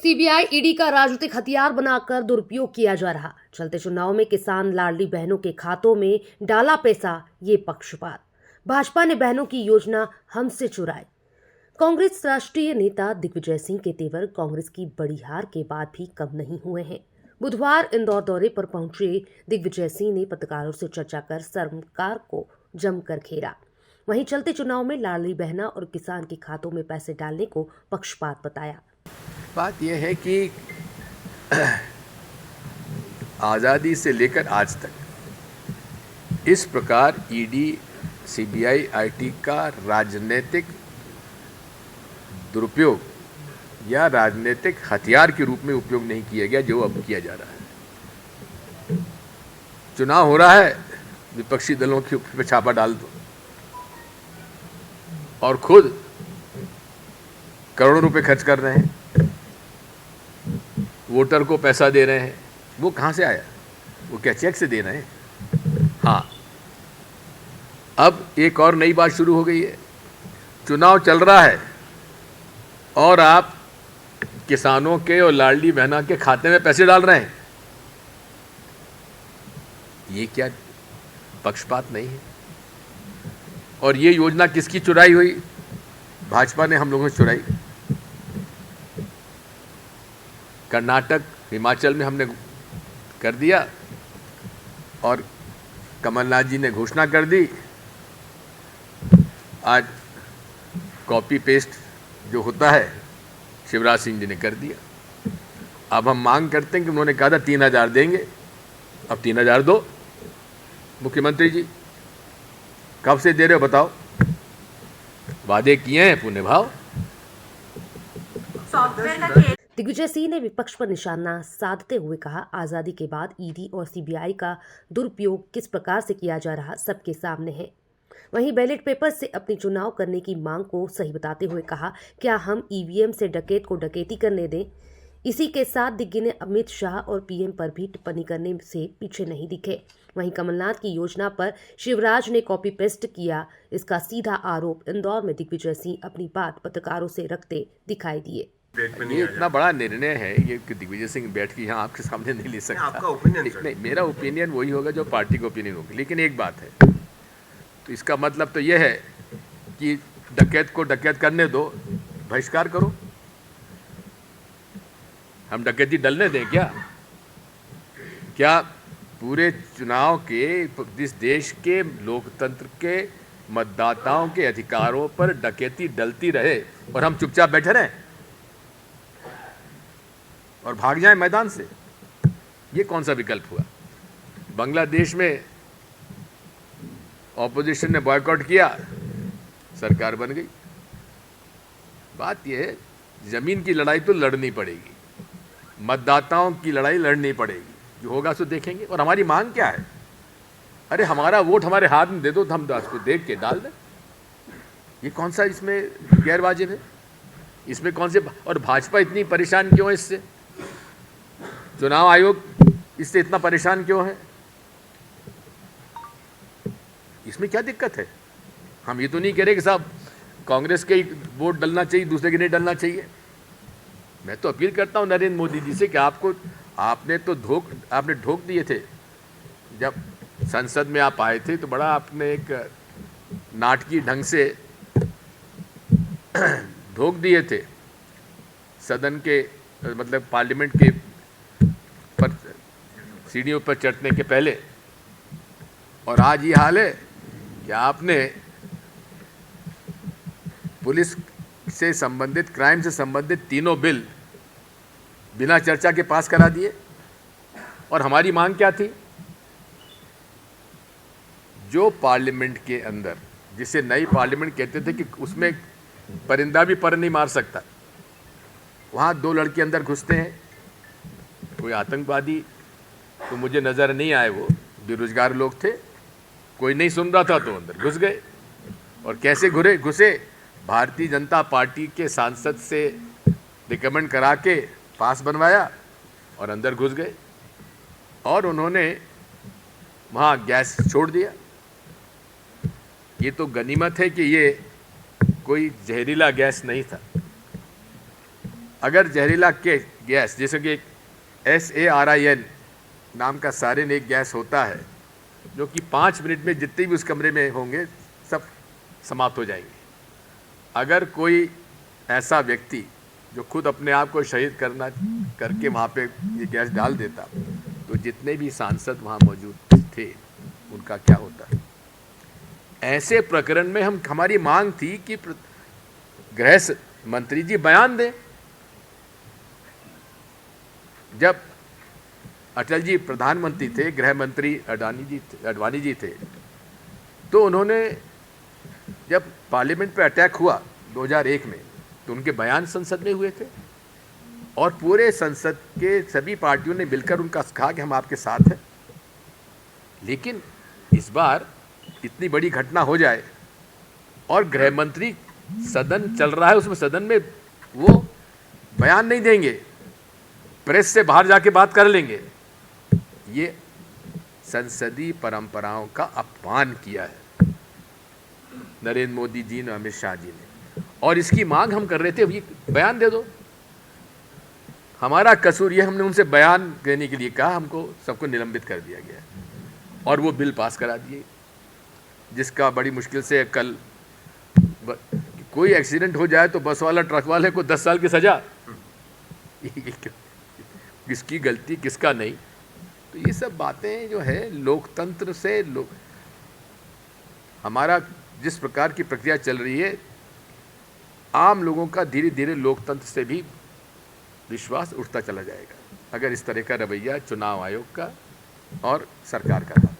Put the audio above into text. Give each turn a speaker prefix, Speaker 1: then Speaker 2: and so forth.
Speaker 1: CBI ED का राजनीतिक हथियार बनाकर दुरुपयोग किया जा रहा। चलते चुनाव में किसान लाडली बहनों के खातों में डाला पैसा, ये पक्षपात। भाजपा ने बहनों की योजना हमसे चुराई। कांग्रेस राष्ट्रीय नेता दिग्विजय सिंह के तेवर कांग्रेस की बड़ी हार के बाद भी कम नहीं हुए हैं। बुधवार इंदौर दौरे पर पहुंचे दिग्विजय सिंह ने पत्रकारों से चर्चा कर सरकार को जमकर घेरा। वहीं चलते चुनाव में लाडली बहना और किसान के खातों में पैसे डालने को पक्षपात बताया।
Speaker 2: बात यह है कि आज़ादी से लेकर आज तक इस प्रकार ईडी, सीबीआई, आईटी का राजनीतिक दुरुपयोग या राजनीतिक हथियार के रूप में उपयोग नहीं किया गया, जो अब किया जा रहा है। चुनाव हो रहा है, विपक्षी दलों के ऊपर छापा डाल दो और खुद करोड़ों रुपए खर्च कर रहे हैं, वोटर को पैसा दे रहे हैं। वो कहाँ से आया? वो क्या चेक से दे रहे हैं? हाँ, अब एक और नई बात शुरू हो गई है। चुनाव चल रहा है और आप किसानों के और लाडली बहना के खाते में पैसे डाल रहे हैं। ये क्या पक्षपात नहीं है? और ये योजना किसकी चुराई हुई? भाजपा ने हम लोगों से चुराई। कर्नाटक, हिमाचल में हमने कर दिया और कमलनाथ जी ने घोषणा कर दी। आज कॉपी पेस्ट जो होता है शिवराज सिंह जी ने कर दिया। अब हम मांग करते हैं कि उन्होंने कहा था 3,000 देंगे, अब 3,000 दो। मुख्यमंत्री जी कब से दे रहे हो बताओ? वादे किए हैं, पुण्य भाव।
Speaker 1: दिग्विजय सिंह ने विपक्ष पर निशाना साधते हुए कहा, आजादी के बाद ईडी और सीबीआई का दुरुपयोग किस प्रकार से किया जा रहा सबके सामने है। वहीं बैलेट पेपर से अपनी चुनाव करने की मांग को सही बताते हुए कहा, क्या हम ईवीएम से डकैत को डकैती करने दें? इसी के साथ दिग्गी ने अमित शाह और पीएम पर भी टिप्पणी करने से पीछे नहीं दिखे। वहीं कमलनाथ की योजना पर शिवराज ने कॉपी पेस्ट किया, इसका सीधा आरोप इंदौर में दिग्विजय सिंह अपनी बात पत्रकारों से रखते दिखाई दिए।
Speaker 2: ये इतना बड़ा निर्णय है ये कि दिग्विजय सिंह बैठ के यहाँ आपके सामने नहीं ले सकता।
Speaker 3: आपका ओपिनियन
Speaker 2: नहीं, मेरा ओपिनियन वही होगा जो पार्टी का ओपिनियन होगी। लेकिन एक बात है, तो इसका मतलब तो यह है कि डकैत को डकैत करने दो, बहिष्कार करो। हम डकैती डलने दें क्या? क्या पूरे चुनाव के इस देश के लोकतंत्र के मतदाताओं के अधिकारों पर डकैती डलती रहे और हम चुपचाप बैठे रहें और भाग जाएं मैदान से? ये कौन सा विकल्प हुआ? बांग्लादेश में ऑपोजिशन ने बॉयकॉट किया, सरकार बन गई। बात यह है, जमीन की लड़ाई तो लड़नी पड़ेगी, मतदाताओं की लड़ाई लड़नी पड़ेगी। जो होगा सो देखेंगे। और हमारी मांग क्या है? अरे हमारा वोट हमारे हाथ में दे दो तो हम उसको देख के डाल दें। ये कौन सा इसमें गैर वाजिब है? इसमें कौन से? और भाजपा इतनी परेशान क्यों है इससे? चुनाव आयोग इससे इतना परेशान क्यों है? इसमें क्या दिक्कत है? हम ये तो नहीं कह रहे कि साहब कांग्रेस के वोट डलना चाहिए, दूसरे के नहीं डलना चाहिए। मैं तो अपील करता हूं नरेंद्र मोदी जी से कि आपने ढोक दिए थे। जब संसद में आप आए थे तो बड़ा आपने एक नाटकीय ढंग से ढोक दिए थे सदन के, मतलब पार्लियामेंट के पर सीढ़ियों पर चढ़ने के पहले। और आज ये हाल है कि आपने पुलिस से संबंधित, क्राइम से संबंधित तीनों बिल बिना चर्चा के पास करा दिए। और हमारी मांग क्या थी? जो पार्लियामेंट के अंदर, जिसे नई पार्लियामेंट कहते थे कि उसमें परिंदा भी पर नहीं मार सकता, वहाँ 2 लड़के अंदर घुसते हैं। कोई आतंकवादी तो मुझे नज़र नहीं आए, वो बेरोजगार लोग थे, कोई नहीं सुन रहा था तो अंदर घुस गए। और कैसे घुसे? भारतीय जनता पार्टी के सांसद से रिकमेंड करा के पास बनवाया और अंदर घुस गए। और उन्होंने वहाँ गैस छोड़ दिया। ये तो गनीमत है कि ये कोई जहरीला गैस नहीं था। अगर जहरीला गैस जैसे कि SARIN नाम का सारिन एक गैस होता है जो कि 5 मिनट में जितने भी उस कमरे में होंगे सब समाप्त हो जाएंगे। अगर कोई ऐसा व्यक्ति जो खुद अपने आप को शहीद करके वहाँ पे ये गैस डाल देता तो जितने भी सांसद वहाँ मौजूद थे उनका क्या होता। ऐसे प्रकरण में हमारी मांग थी कि गृह मंत्री जी बयान दें। जब अटल जी प्रधानमंत्री थे, गृह मंत्री अडवाणी जी थे, तो उन्होंने जब पार्लियामेंट पे अटैक हुआ 2001 में तो उनके बयान संसद में हुए थे और पूरे संसद के सभी पार्टियों ने मिलकर उनका कहा कि हम आपके साथ हैं। लेकिन इस बार इतनी बड़ी घटना हो जाए और गृह मंत्री सदन चल रहा है उसमें सदन में वो बयान नहीं देंगे, प्रेस से बाहर जाके बात कर लेंगे, ये संसदीय परंपराओं का अपमान किया है नरेंद्र मोदी जी ने, अमित शाह जी ने। और इसकी मांग हम कर रहे थे, ये बयान दे दो। हमारा कसूर ये हमने उनसे बयान देने के लिए कहा, हमको सबको निलंबित कर दिया गया और वो बिल पास करा दिए जिसका बड़ी मुश्किल से कल कोई एक्सीडेंट हो जाए तो बस वाला ट्रक वाले को 10 साल की सजा, किसकी गलती किसका नहीं। तो ये सब बातें जो है लोकतंत्र से हमारा जिस प्रकार की प्रक्रिया चल रही है, आम लोगों का धीरे धीरे लोकतंत्र से भी विश्वास उठता चला जाएगा अगर इस तरह का रवैया चुनाव आयोग का और सरकार का था।